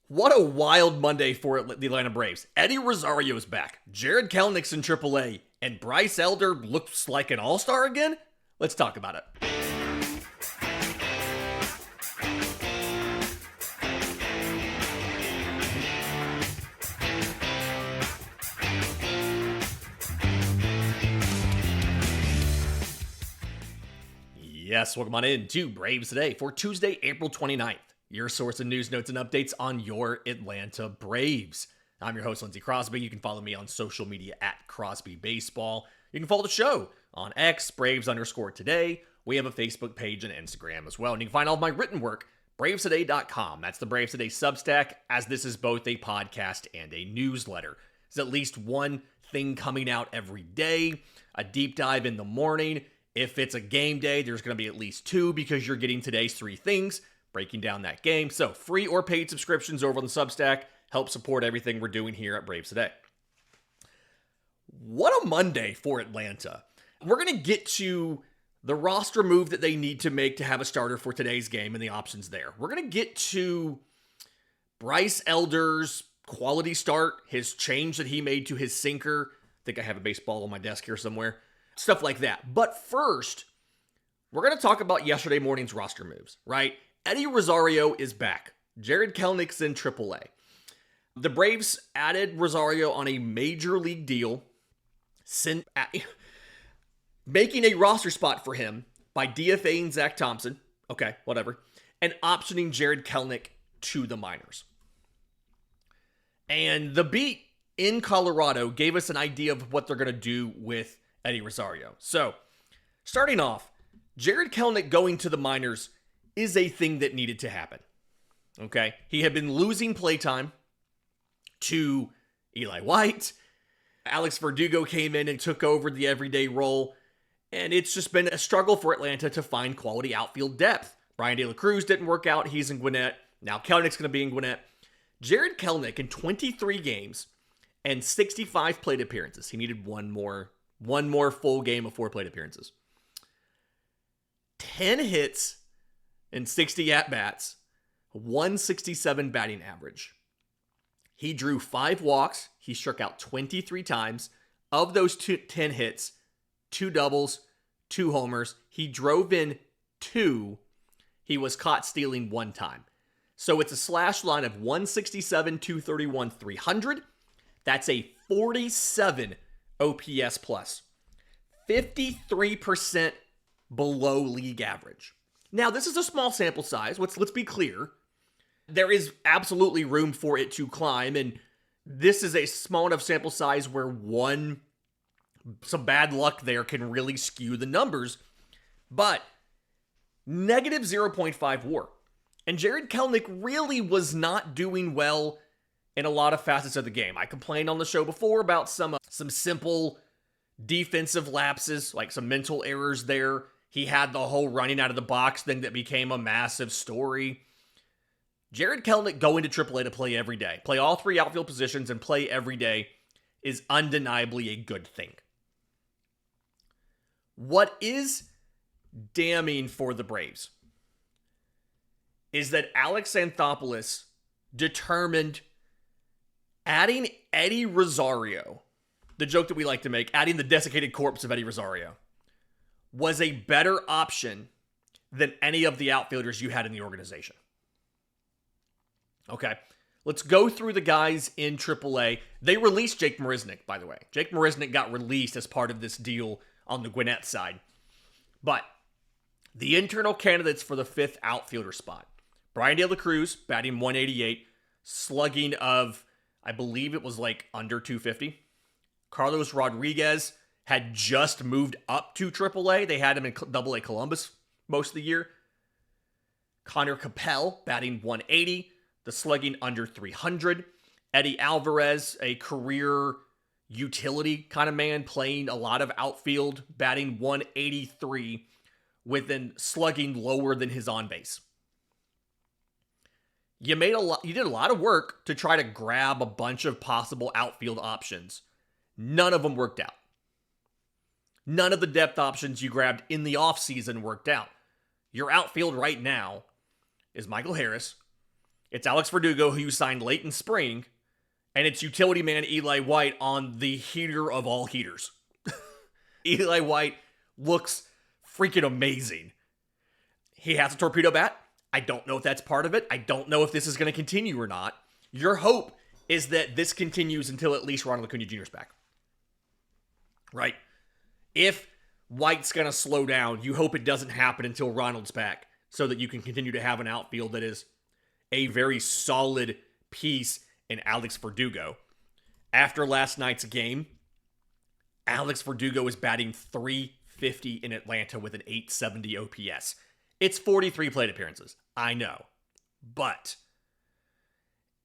What a wild Monday for the Atlanta Braves. Eddie Rosario is back. Jarred Kelenic's in AAA. And Bryce Elder looks like an all-star again? Let's talk about it. Yes, welcome on in to Braves Today for Tuesday, April 29th. Your source of news, notes, and updates on your Atlanta Braves. I'm your host, Lindsay Crosby. You can follow me on social media at Crosby Baseball. You can follow the show on X, Braves_today. We have a Facebook page and Instagram as well. And you can find all of my written work, bravestoday.com. That's the Braves Today Substack, as this is both a podcast and a newsletter. There's at least one thing coming out every day, a deep dive in the morning. If it's a game day, there's going to be at least two because you're getting today's three things, breaking down that game. So free or paid subscriptions over on the Substack help support everything we're doing here at Braves Today. What a Monday for Atlanta. We're going to get to the roster move that they need to make to have a starter for today's game and the options there. We're going to get to Bryce Elder's quality start, his change that he made to his sinker. I think I have a baseball on my desk here somewhere. Stuff like that. But first, we're going to talk about yesterday morning's roster moves, right? Eddie Rosario is back. Jarred Kelenic's in AAA. The Braves added Rosario on a major league deal, making a roster spot for him by DFAing Zach Thompson. Okay, whatever. And optioning Jarred Kelenic to the minors. And the beat in Colorado gave us an idea of what they're going to do with Eddie Rosario. So, starting off, Jarred Kelenic going to the minors is a thing that needed to happen. Okay? He had been losing playtime to Eli White. Alex Verdugo came in and took over the everyday role. And it's just been a struggle for Atlanta to find quality outfield depth. Brian De La Cruz didn't work out. He's in Gwinnett. Now Kelenic's going to be in Gwinnett. Jarred Kelenic in 23 games and 65 plate appearances. He needed one more full game of 4 plate appearances. 10 hits and 60 at-bats, 167 batting average. He drew 5 walks. He struck out 23 times. Of those 10 hits, 2 doubles, 2 homers. He drove in 2. He was caught stealing 1 time. So it's a slash line of 167, 231, 300. That's a 47 OPS plus. 53% below league average. Now, this is a small sample size. Let's be clear. There is absolutely room for it to climb, and this is a small enough sample size where some bad luck there can really skew the numbers. But negative 0.5 WAR. And Jarred Kelenic really was not doing well in a lot of facets of the game. I complained on the show before about some simple defensive lapses, like some mental errors there. He had the whole running out of the box thing that became a massive story. Jarred Kelenic going to AAA to play every day, play all 3 outfield positions and play every day is undeniably a good thing. What is damning for the Braves is that Alex Anthopoulos determined adding Eddie Rosario, the joke that we like to make, adding the desiccated corpse of Eddie Rosario, was a better option than any of the outfielders you had in the organization. Okay, let's go through the guys in AAA. They released Jake Marisnick, by the way. Jake Marisnick got released as part of this deal on the Gwinnett side. But the internal candidates for the 5th outfielder spot: Brian De La Cruz, batting 188, slugging of, I believe it was like under 250. Carlos Rodriguez had just moved up to AAA. They had him in AA Columbus most of the year. Connor Capel, batting 180, the slugging under 300. Eddie Alvarez, a career utility kind of man, playing a lot of outfield, batting 183 with a slugging lower than his on base. You did a lot of work to try to grab a bunch of possible outfield options. None of them worked out. None of the depth options you grabbed in the offseason worked out. Your outfield right now is Michael Harris. It's Alex Verdugo, who you signed late in spring, and it's utility man Eli White on the heater of all heaters. Eli White looks freaking amazing. He has a torpedo bat. I don't know if that's part of it. I don't know if this is going to continue or not. Your hope is that this continues until at least Ronald Acuna Jr. is back. Right? If White's going to slow down, you hope it doesn't happen until Ronald's back so that you can continue to have an outfield that is a very solid piece in Alex Verdugo. After last night's game, Alex Verdugo is batting .350 in Atlanta with an .870 OPS. It's 43 plate appearances. I know. But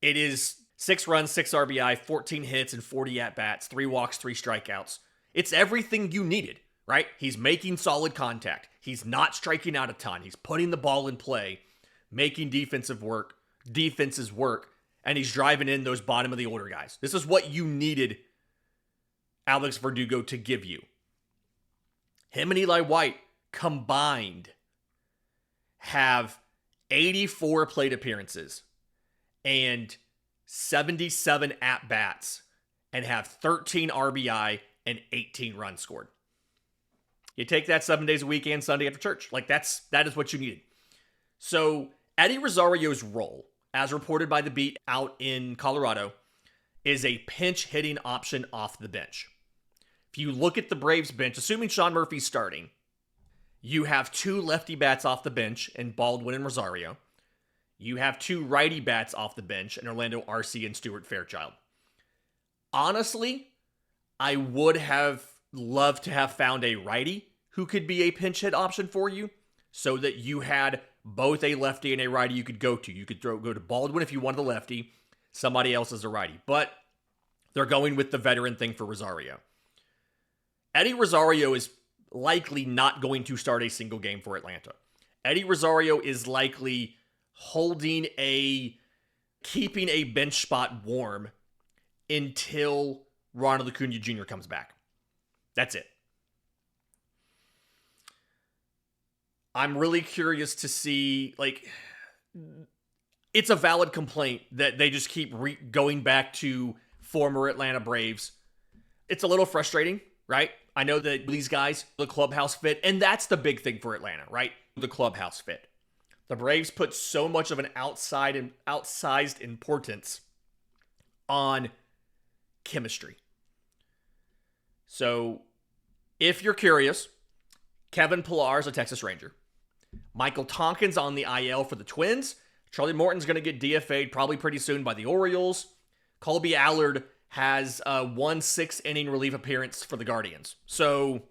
it is 6 runs, 6 RBI, 14 hits, and 40 at-bats, 3 walks, 3 strikeouts. It's everything you needed, right? He's making solid contact. He's not striking out a ton. He's putting the ball in play, making defenses work, and he's driving in those bottom of the order guys. This is what you needed Alex Verdugo to give you. Him and Eli White combined have 84 plate appearances and 77 at-bats and have 13 RBI and 18 runs scored. You take that 7 days a week and Sunday after church. That is what you needed. So Eddie Rosario's role, as reported by The Beat out in Colorado, is a pinch hitting option off the bench. If you look at the Braves bench, assuming Sean Murphy's starting, you have 2 lefty bats off the bench in Baldwin and Rosario. You have 2 righty bats off the bench in Orlando Arce and Stuart Fairchild. Honestly, I would have loved to have found a righty who could be a pinch hit option for you so that you had both a lefty and a righty you could go to. You could go to Baldwin if you wanted the lefty, somebody else is a righty. But they're going with the veteran thing for Rosario. Eddie Rosario is likely not going to start a single game for Atlanta. Eddie Rosario is likely keeping a bench spot warm until Ronald Acuna Jr. comes back. That's it. I'm really curious to see, it's a valid complaint that they just keep going back to former Atlanta Braves. It's a little frustrating, right? I know that these guys, the clubhouse fit, and that's the big thing for Atlanta, right? The clubhouse fit. The Braves put so much of an outsized importance on chemistry. So, if you're curious, Kevin Pillar is a Texas Ranger. Michael Tonkin's on the IL for the Twins. Charlie Morton's going to get DFA'd probably pretty soon by the Orioles. Colby Allard has a 1/6-inning relief appearance for the Guardians. So,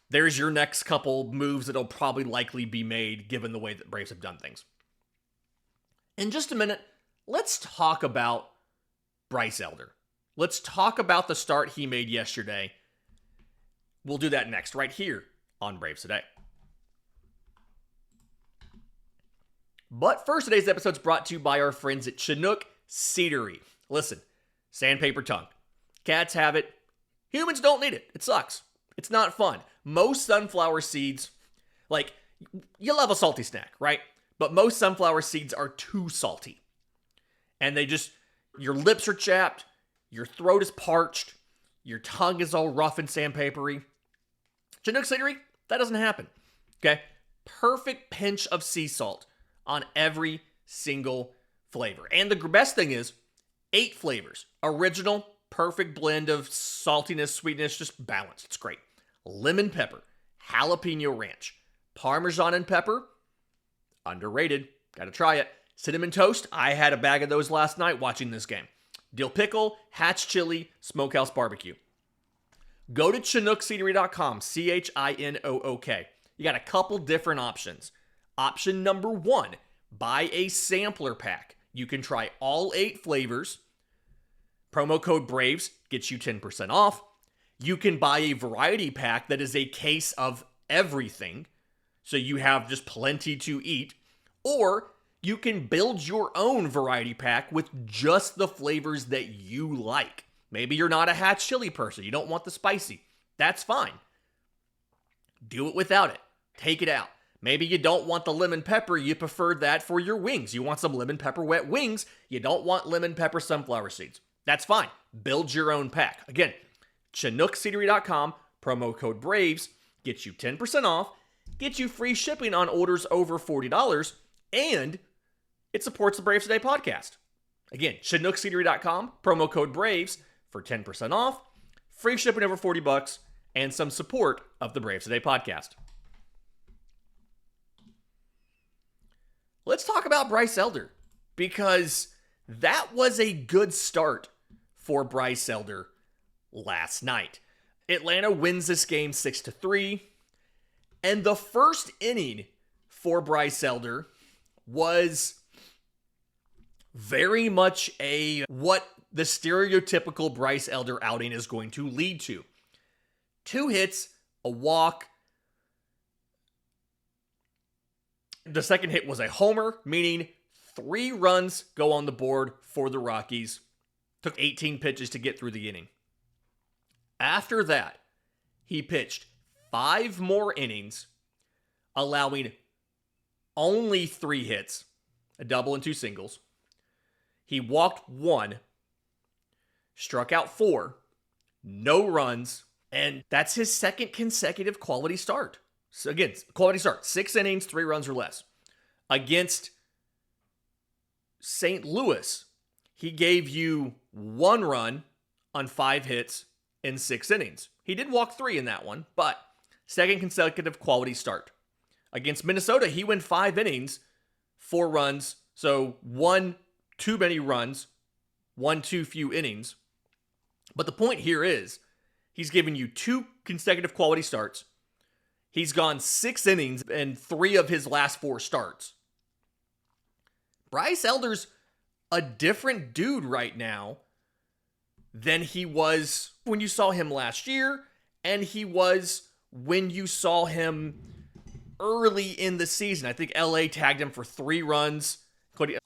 there's your next couple moves that'll probably likely be made given the way that Braves have done things. In just a minute, let's talk about Bryce Elder. Let's talk about the start he made yesterday. We'll do that next, right here on Braves Today. But first, today's episode is brought to you by our friends at Chinook Seedery. Listen, sandpaper tongue. Cats have it. Humans don't need it. It sucks. It's not fun. Most sunflower seeds, you love a salty snack, right? But most sunflower seeds are too salty. And your lips are chapped, your throat is parched, your tongue is all rough and sandpapery. Chinook Seedery, that doesn't happen. Okay? Perfect pinch of sea salt on every single flavor. And the best thing is, 8 flavors. Original, perfect blend of saltiness, sweetness, just balanced. It's great. Lemon pepper, jalapeno ranch, Parmesan and pepper, underrated. Gotta try it. Cinnamon toast, I had a bag of those last night watching this game. Dill pickle, Hatch chili, smokehouse barbecue. Go to ChinookSeedery.com, ChinoOok. You got a couple different options. Option number 1, buy a sampler pack. You can try all 8 flavors. Promo code BRAVES gets you 10% off. You can buy a variety pack that is a case of everything, so you have just plenty to eat. Or you can build your own variety pack with just the flavors that you like. Maybe you're not a Hatch chili person. You don't want the spicy. That's fine. Do it without it. Take it out. Maybe you don't want the lemon pepper, you prefer that for your wings. You want some lemon pepper wet wings, you don't want lemon pepper sunflower seeds. That's fine. Build your own pack. Again, ChinookSeedery.com, promo code BRAVES, gets you 10% off, gets you free shipping on orders over $40, and it supports the Braves Today podcast. Again, ChinookSeedery.com, promo code BRAVES for 10% off, free shipping over $40, and some support of the Braves Today podcast. Let's talk about Bryce Elder, because that was a good start for Bryce Elder last night. Atlanta wins this game 6-3, and the first inning for Bryce Elder was very much what the stereotypical Bryce Elder outing is going to lead to. 2 hits, a walk. The second hit was a homer, meaning 3 runs go on the board for the Rockies. Took 18 pitches to get through the inning. After that, he pitched 5 more innings, allowing only 3 hits, a double and 2 singles. He walked 1, struck out 4, no runs, and that's his second consecutive quality start. So again, quality start, 6 innings, 3 runs or less. Against St. Louis, he gave you 1 run on 5 hits in 6 innings. He did walk 3 in that one, but second consecutive quality start. Against Minnesota, he went 5 innings, 4 runs, so 1 too many runs, 1 too few innings. But the point here is, he's given you 2 consecutive quality starts. He's gone 6 innings in 3 of his last 4 starts. Bryce Elder's a different dude right now than he was when you saw him last year, and he was when you saw him early in the season. I think LA tagged him for 3 runs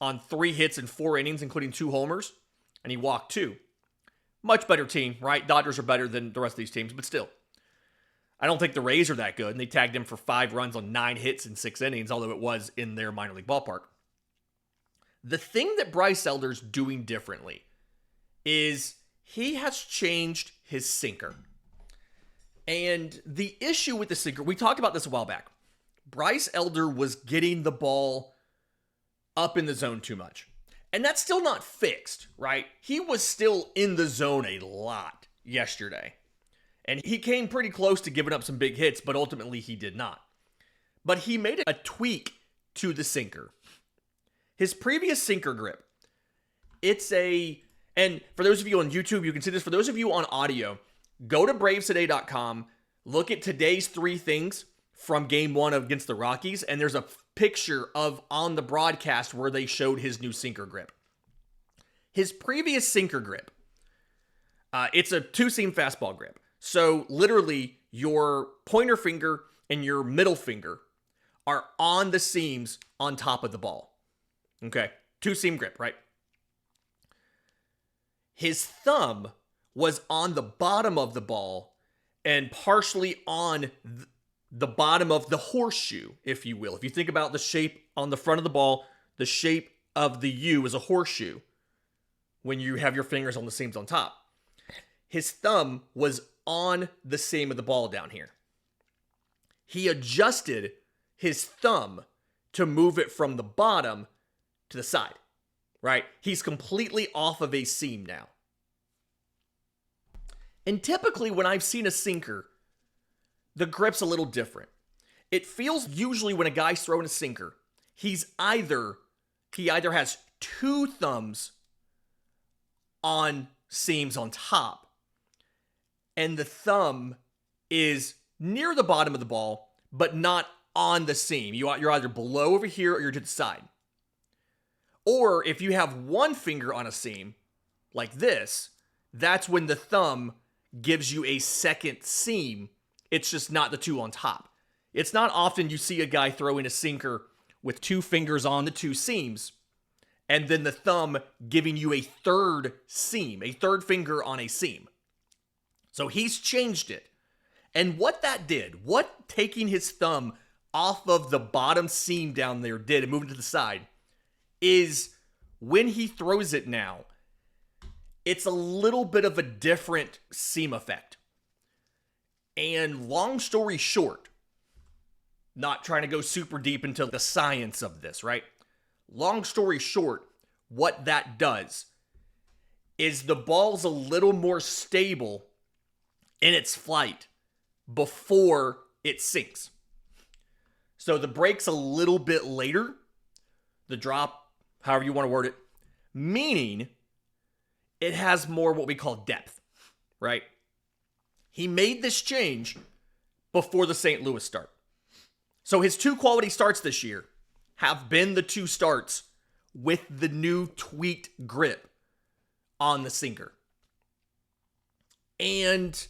on 3 hits and 4 innings, including 2 homers, and he walked 2. Much better team, right? Dodgers are better than the rest of these teams, but still. I don't think the Rays are that good, and they tagged him for 5 runs on 9 hits in 6 innings, although it was in their minor league ballpark. The thing that Bryce Elder's doing differently is he has changed his sinker. And the issue with the sinker, we talked about this a while back. Bryce Elder was getting the ball up in the zone too much. And that's still not fixed, right? He was still in the zone a lot yesterday. And he came pretty close to giving up some big hits, but ultimately he did not. But he made a tweak to the sinker. His previous sinker grip, and for those of you on YouTube, you can see this. For those of you on audio, go to bravestoday.com, look at today's 3 things from game 1 against the Rockies, and there's a picture of on the broadcast where they showed his new sinker grip. His previous sinker grip, it's a 2-seam fastball grip. So literally your pointer finger and your middle finger are on the seams on top of the ball. Okay, 2-seam grip, right? His thumb was on the bottom of the ball and partially on the bottom of the horseshoe, if you will. If you think about the shape on the front of the ball, the shape of the U is a horseshoe when you have your fingers on the seams on top. His thumb was on the seam of the ball down here. He adjusted his thumb to move it from the bottom to the side, right? He's completely off of a seam now. And typically when I've seen a sinker, the grip's a little different. It feels usually when a guy's throwing a sinker, he either has 2 thumbs on seams on top, and the thumb is near the bottom of the ball, but not on the seam. You're either below over here or you're to the side. Or if you have 1 finger on a seam, like this, that's when the thumb gives you a second seam. It's just not the 2 on top. It's not often you see a guy throwing a sinker with 2 fingers on the 2 seams, and then the thumb giving you a 3rd seam, a 3rd finger on a seam. So he's changed it. And what that did, what taking his thumb off of the bottom seam down there did and moving to the side is when he throws it now, it's a little bit of a different seam effect. And long story short, not trying to go super deep into the science of this, right? Long story short, what that does is the ball's a little more stable in its flight before it sinks. So the break's a little bit later, the drop, however you want to word it, meaning it has more what we call depth, right? He made this change before the St. Louis start. So his 2 quality starts this year have been the 2 starts with the new tweaked grip on the sinker. And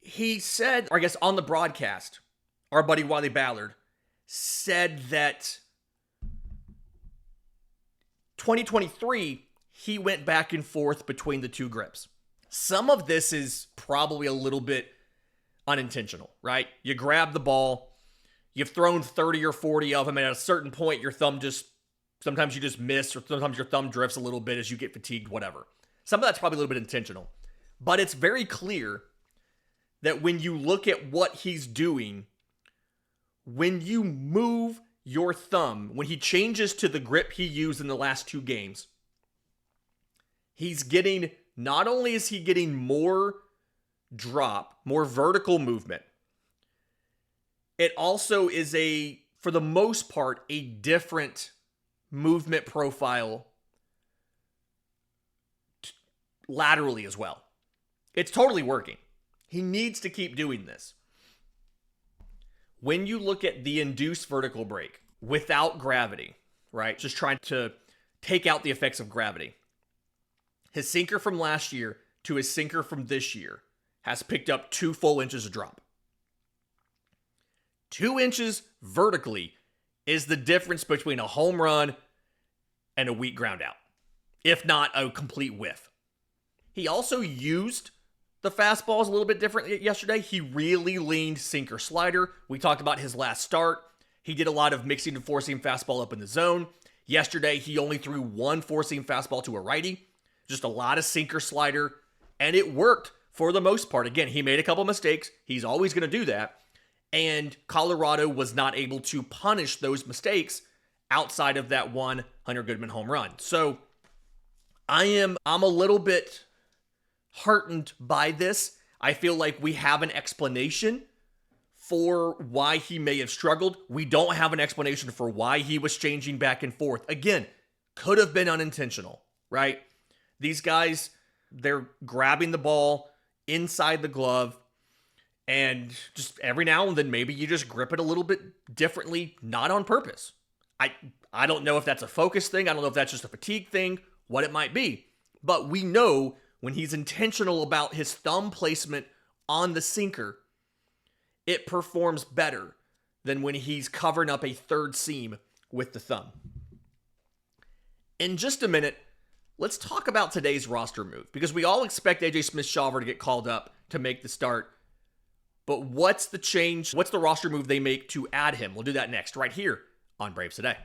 he said, or I guess on the broadcast, our buddy Wiley Ballard said that 2023, he went back and forth between the 2 grips. Some of this is probably a little bit unintentional, right? You grab the ball, you've thrown 30 or 40 of them, and at a certain point, your thumb sometimes you just miss, or sometimes your thumb drifts a little bit as you get fatigued, whatever. Some of that's probably a little bit intentional. But it's very clear that when you look at what he's doing, when you move your thumb, when he changes to the grip he used in the last 2 games, not only is he getting more drop, more vertical movement, it also is for the most part, a different movement profile laterally as well. It's totally working. He needs to keep doing this. When you look at the induced vertical break without gravity, right? Just trying to take out the effects of gravity. His sinker from last year to his sinker from this year has picked up 2 full inches of drop. 2 inches vertically is the difference between a home run and a weak ground out, if not a complete whiff. He also used the fastballs a little bit different yesterday. He really leaned sinker slider. We talked about his last start. He did a lot of mixing and four-seam fastball up in the zone. Yesterday, he only threw 1 four-seam fastball to a righty. Just a lot of sinker slider, and it worked for the most part. Again, he made a couple mistakes. He's always going to do that. And Colorado was not able to punish those mistakes outside of that one Hunter Goodman home run. So I'm a little bit heartened by this. I feel like we have an explanation for why he may have struggled. We don't have an explanation for why he was changing back and forth. Again, could have been unintentional, right? These guys, they're grabbing the ball inside the glove, and just every now and then maybe you just grip it a little bit differently, not on purpose. I don't know if that's a focus thing. I don't know if that's just a fatigue thing, what it might be. But we know when he's intentional about his thumb placement on the sinker, it performs better than when he's covering up a third seam with the thumb. In just a minute, let's talk about today's roster move, because we all expect AJ Smith-Shawver to get called up to make the start. But what's the change? What's the roster move they make to add him? We'll do that next, right here on Braves Today.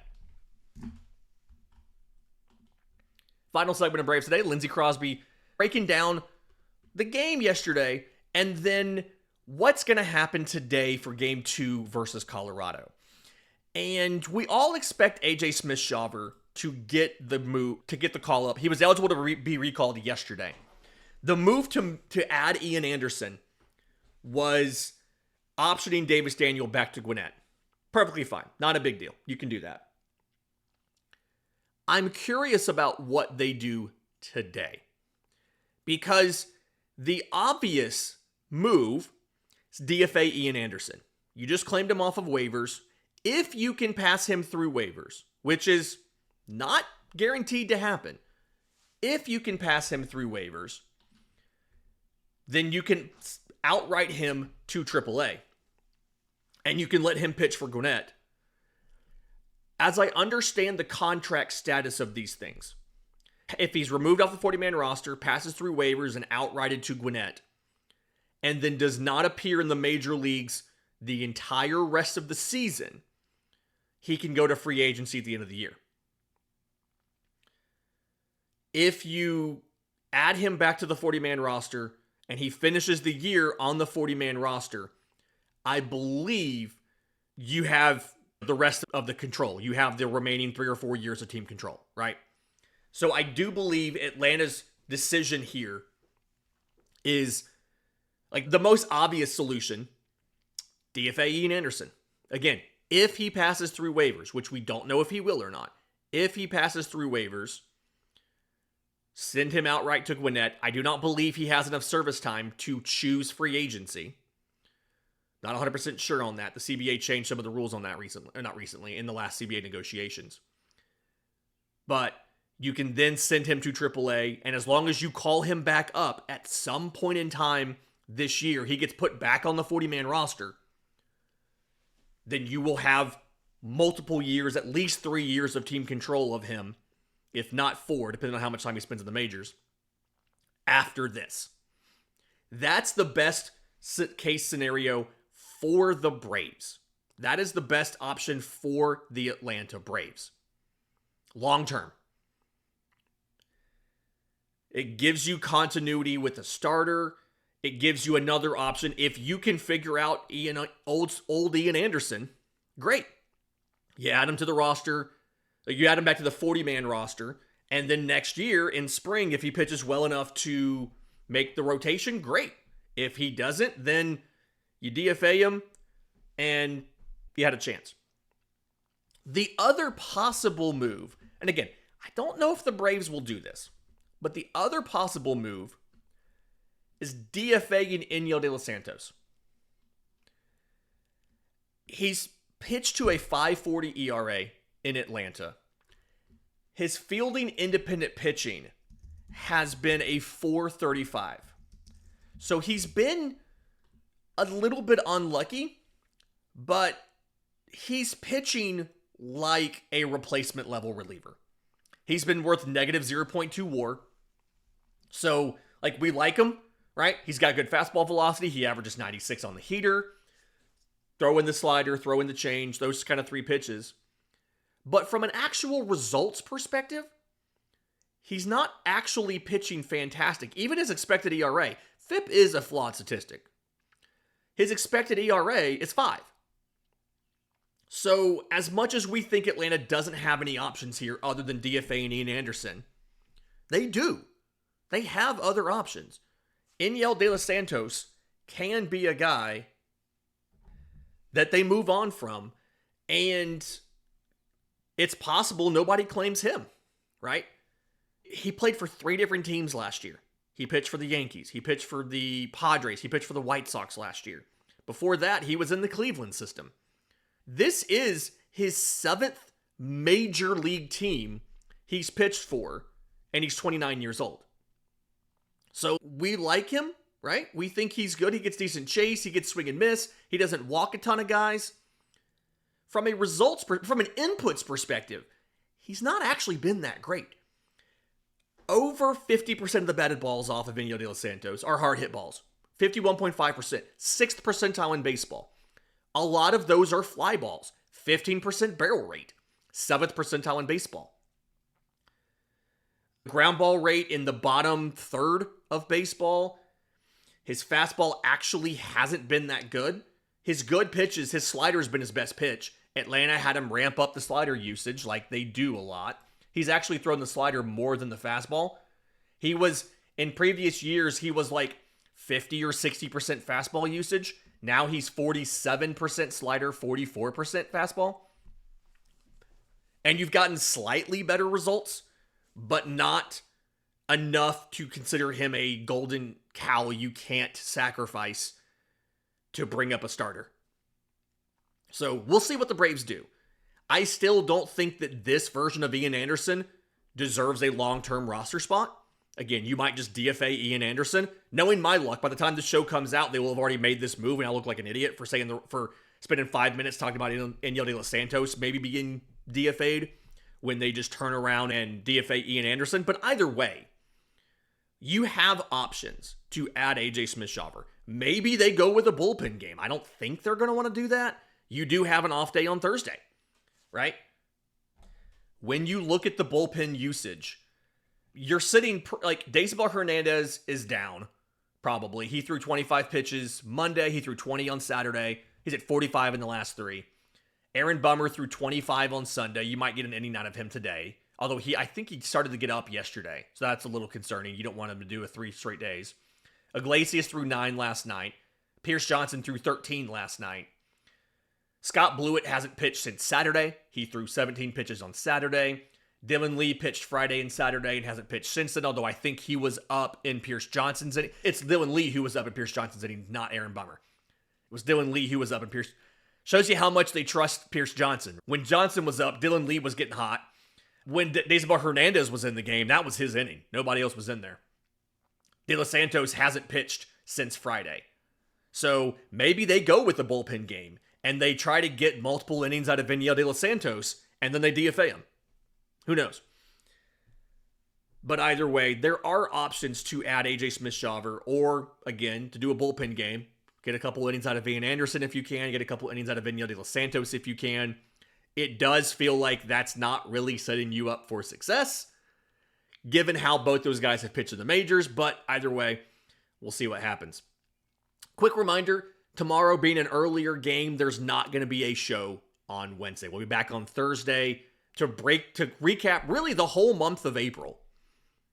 Final segment of Braves Today, Lindsay Crosby breaking down the game yesterday, and then what's going to happen today for Game 2 versus Colorado. And we all expect AJ Smith-Shawver to get the call up. He was eligible to be recalled yesterday. The move to add Ian Anderson was optioning Davis Daniel back to Gwinnett. Perfectly fine. Not a big deal. You can do that. I'm curious about what they do today, because the obvious move is DFA Ian Anderson. You just claimed him off of waivers. If you can pass him through waivers, which is not guaranteed to happen, if you can pass him through waivers, then you can outright him to AAA, and you can let him pitch for Gwinnett. As I understand the contract status of these things, if he's removed off the 40-man roster, passes through waivers, and outrighted to Gwinnett, and then does not appear in the major leagues the entire rest of the season, he can go to free agency at the end of the year. If you add him back to the 40-man roster and he finishes the year on the 40-man roster, I believe you have the rest of the control. You have the remaining 3 or 4 years of team control, right? So I do believe Atlanta's decision here is like the most obvious solution. DFA Ian Anderson. Again, if he passes through waivers, which we don't know if he will or not, if he passes through waivers, send him outright to Gwinnett. I do not believe he has enough service time to choose free agency. Not 100% sure on that. The CBA changed some of the rules on that in the last CBA negotiations. But you can then send him to AAA, and as long as you call him back up at some point in time this year, he gets put back on the 40-man roster, then you will have multiple years, at least 3 years of team control of him, if not 4, depending on how much time he spends in the majors, after this. That's the best case scenario for the Braves. That is the best option for the Atlanta Braves. Long term. It gives you continuity with the starter. It gives you another option. If you can figure out old Ian Anderson, great. You add him to the roster. You add him back to the 40-man roster. And then next year in spring, if he pitches well enough to make the rotation, great. If he doesn't, then you DFA him and you had a chance. The other possible move, and again, I don't know if the Braves will do this, but the other possible move is DFAing Enyel de los Santos. He's pitched to a 5.40 ERA in Atlanta. His fielding independent pitching has been a 4.35. So he's been a little bit unlucky, but he's pitching like a replacement level reliever. He's been worth negative 0.2 WAR. So, like, we like him, right? He's got good fastball velocity. He averages 96 on the heater. Throw in the slider, throw in the change, those kind of 3 pitches. But from an actual results perspective, he's not actually pitching fantastic. Even his expected ERA, FIP is a flawed statistic. His expected ERA is 5. So, as much as we think Atlanta doesn't have any options here other than DFA and Ian Anderson, they do. They have other options. Enyel de los Santos can be a guy that they move on from, and it's possible nobody claims him, right? He played for 3 different teams last year. He pitched for the Yankees. He pitched for the Padres. He pitched for the White Sox last year. Before that, he was in the Cleveland system. This is his 7th major league team he's pitched for, and he's 29 years old. So we like him, right? We think he's good. He gets decent chase. He gets swing and miss. He doesn't walk a ton of guys. From an inputs perspective, he's not actually been that great. Over 50% of the batted balls off of Enyel de los Santos are hard hit balls. 51.5%. 6th percentile in baseball. A lot of those are fly balls. 15% barrel rate. 7th percentile in baseball. Ground ball rate in the bottom third of baseball. His fastball actually hasn't been that good. His good pitches, his slider has been his best pitch. Atlanta had him ramp up the slider usage like they do a lot. He's actually thrown the slider more than the fastball. In previous years, he was like 50 or 60% fastball usage. Now he's 47% slider, 44% fastball. And you've gotten slightly better results, but not enough to consider him a golden cow you can't sacrifice to bring up a starter. So we'll see what the Braves do. I still don't think that this version of Ian Anderson deserves a long-term roster spot. Again, you might just DFA Ian Anderson. Knowing my luck, by the time the show comes out, they will have already made this move, and I'll look like an idiot for spending 5 minutes talking about Enyel de los Santos maybe being DFA'd when they just turn around and DFA Ian Anderson. But either way, you have options to add AJ Smith-Shawver. maybe they go with a bullpen game. I don't think they're going to want to do that. You do have an off day on Thursday, right? When you look at the bullpen usage, you're sitting, like, Daysabel Hernandez is down, probably. He threw 25 pitches Monday. He threw 20 on Saturday. He's at 45 in the last 3. Aaron Bummer threw 25 on Sunday. You might get an inning out of him today. Although I think he started to get up yesterday. So that's a little concerning. You don't want him to do 3 straight days. Iglesias threw 9 last night. Pierce Johnson threw 13 last night. Scott Blewett hasn't pitched since Saturday. He threw 17 pitches on Saturday. Dylan Lee pitched Friday and Saturday and hasn't pitched since then, although I think he was up in Pierce Johnson's inning. It's Dylan Lee who was up in Pierce Johnson's inning, not Aaron Bummer. It was Dylan Lee who was up in Pierce. Shows you how much they trust Pierce Johnson. When Johnson was up, Dylan Lee was getting hot. When Daysabel Hernandez was in the game, that was his inning. Nobody else was in there. De Los Santos hasn't pitched since Friday. So maybe they go with the bullpen game and they try to get multiple innings out of Enyel De Los Santos and then they DFA him. Who knows? But either way, there are options to add AJ Smith-Shawver or, again, to do a bullpen game. Get a couple innings out of Ian Anderson if you can. Get a couple innings out of Enyel De Los Santos if you can. It does feel like that's not really setting you up for success, given how both those guys have pitched in the majors. But either way, we'll see what happens. Quick reminder, tomorrow being an earlier game, there's not going to be a show on Wednesday. We'll be back on Thursday to recap really the whole month of April,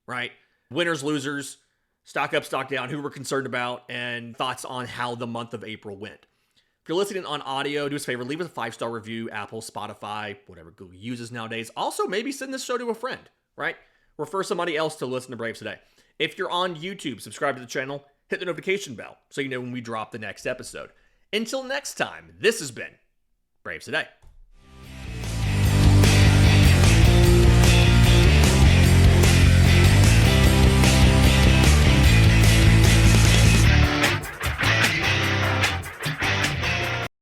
right? Winners, losers, stock up, stock down, who we're concerned about, and thoughts on how the month of April went. If you're listening on audio, do us a favor, leave us a 5-star review, Apple, Spotify, whatever Google uses nowadays. Also, maybe send this show to a friend, right? Refer somebody else to listen to Braves Today. If you're on YouTube, subscribe to the channel, hit the notification bell so you know when we drop the next episode. Until next time, this has been Braves Today.